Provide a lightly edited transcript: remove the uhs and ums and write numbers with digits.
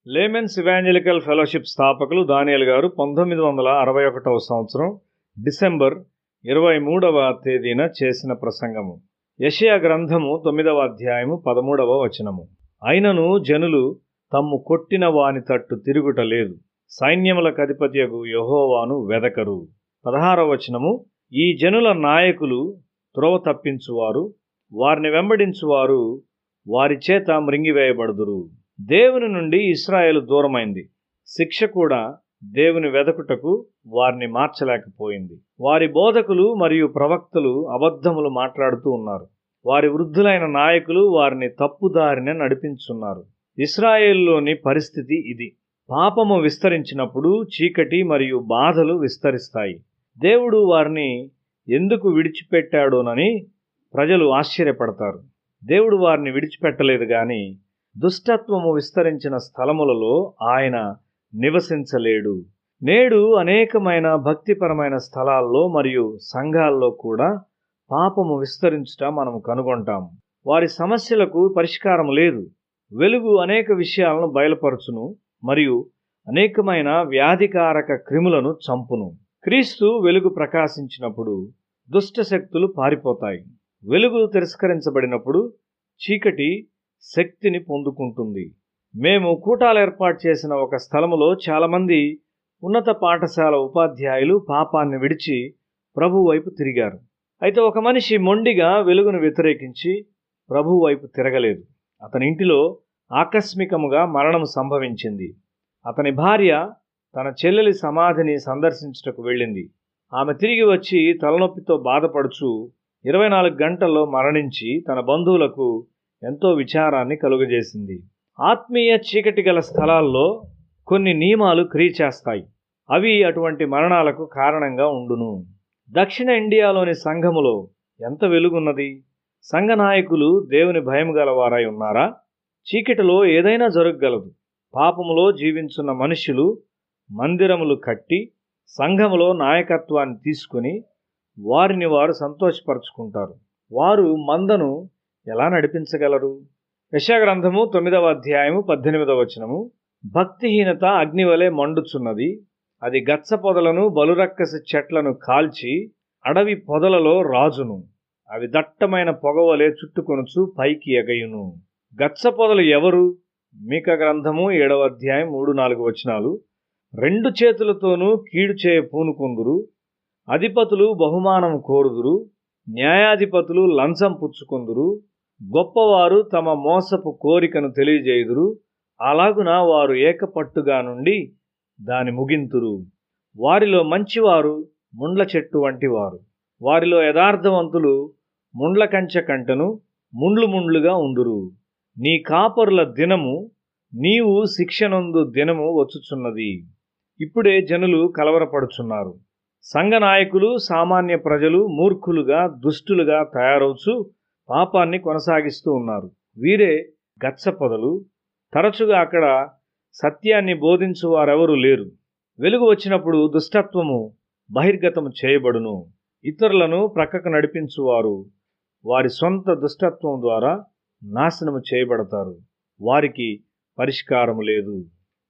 Laymen's evangelical fellowship స్థాపకులు దానియేలు గారు 1961వ సంవత్సరం డిసెంబర్ 23వ తేదీన చేసిన ప్రసంగము. యెషయా గ్రంథము 9వ అధ్యాయము 13వ వచనము. అయినను జనులు తమ్ము కొట్టిన వాని తట్టు తిరుగుట లేదు, సైన్యములకు అధిపతియగు యెహోవాను వెదకరు. 16వ వచనము. ఈ జనుల నాయకులు త్రోవ తప్పించువారు, వారిని వెంబడించువారు వారి చేత మృంగివేయబడుదురు. దేవుని నుండి ఇశ్రాయేలు దూరమైంది, శిక్ష కూడా దేవుని వెదకుటకు వారిని మార్చలేకపోయింది. వారి బోధకులు మరియు ప్రవక్తలు అబద్ధములు మాట్లాడుతూ ఉన్నారు. వారి వృద్ధులైన నాయకులు వారిని తప్పుదారిన నడిపించున్నారు. ఇశ్రాయేలులోని పరిస్థితి ఇది. పాపము విస్తరించినప్పుడు చీకటి మరియు బాధలు విస్తరిస్తాయి. దేవుడు వారిని ఎందుకు విడిచిపెట్టాడోనని ప్రజలు ఆశ్చర్యపడతారు. దేవుడు వారిని విడిచిపెట్టలేదు గాని దుష్టత్వము విస్తరించిన స్థలములలో ఆయన నివసించలేడు. నేడు అనేకమైన భక్తిపరమైన స్థలాల్లో మరియు సంఘాల్లో కూడా పాపము విస్తరించుట మనం కనుగొంటాం. వారి సమస్యలకు పరిష్కారం లేదు. వెలుగు అనేక విషయాలను బయలుపరచును మరియు అనేకమైన వ్యాధికారక క్రిములను చంపును. క్రీస్తు వెలుగు ప్రకాశించినప్పుడు దుష్ట శక్తులు పారిపోతాయి. వెలుగు తిరస్కరించబడినప్పుడు చీకటి శక్తిని పొందుకుంటుంది. మేము కూటాలు ఏర్పాటు చేసిన ఒక స్థలములో చాలామంది ఉన్నత పాఠశాల ఉపాధ్యాయులు పాపాన్ని విడిచి ప్రభు వైపు తిరిగారు. అయితే ఒక మనిషి మొండిగా వెలుగును వ్యతిరేకించి ప్రభు వైపు తిరగలేదు. అతని ఇంటిలో ఆకస్మికముగా మరణం సంభవించింది. అతని భార్య తన చెల్లెలి సమాధిని సందర్శించుటకు వెళ్ళింది. ఆమె తిరిగి వచ్చి తలనొప్పితో బాధపడుచు 24 గంటల్లో మరణించి తన బంధువులకు ఎంతో విచారాన్ని కలుగజేసింది. ఆత్మీయ చీకటి గల స్థలాల్లో కొన్ని నియమాలు క్రియ చేస్తాయి. అవి అటువంటి మరణాలకు కారణంగా ఉండును. దక్షిణ ఇండియాలోని సంఘములో ఎంత వెలుగున్నది! సంఘ నాయకులు దేవుని భయము గలవారై ఉన్నారా? చీకటిలో ఏదైనా జరగగలదు. పాపములో జీవించున్న మనుషులు మందిరములు కట్టి సంఘములో నాయకత్వాన్ని తీసుకుని వారిని వారు సంతోషపరుచుకుంటారు. వారు మందను ఎలా నడిపించగలరు? యెషయా గ్రంథము 9వ అధ్యాయము 18వ వచనము. భక్తిహీనత అగ్నివలె మండుచున్నది, అది గచ్చ పొదలను బలురక్కసి చెట్లను కాల్చి అడవి పొదలలో రాజును. అవి దట్టమైన పొగవలే చుట్టుకొనుచు పైకి ఎగయును. గచ్చ పొదలు ఎవరు? మీకా గ్రంథము 7వ అధ్యాయం 3-4 వచనాలు. 2 చేతులతోనూ కీడు చేయ పూనుకొందురు, అధిపతులు బహుమానం కోరుదురు, న్యాయాధిపతులు లంచం పుచ్చుకొందురు, గొప్పవారు తమ మోసపు కోరికను తెలియజేయుదురు, అలాగున వారు ఏకపట్టుగా నుండి దాని ముగింతురు. వారిలో మంచివారు ముండ్ల చెట్టు వంటివారు, వారిలో యథార్థవంతులు ముండ్ల కంచె కంటను ముండ్లు ముండ్లుగా ఉందురు. నీ కాపరుల దినము, నీవు శిక్షనొందు దినము వచ్చుచున్నది. ఇప్పుడే జనులు కలవరపడుచున్నారు. సంఘ నాయకులు సామాన్య ప్రజలు మూర్ఖులుగా దుష్టులుగా తయారవుచు పాపాన్ని కొనసాగిస్తూ ఉన్నారు. వీరే గచ్చ పొదలు. తరచుగా అక్కడ సత్యాన్ని బోధించు వారెవరూ లేరు. వెలుగు వచ్చినప్పుడు దుష్టత్వము బహిర్గతము చేయబడును. ఇతరులను ప్రక్కకు నడిపించువారు వారి సొంత దుష్టత్వం ద్వారా నాశనము చేయబడతారు. వారికి పరిష్కారము లేదు.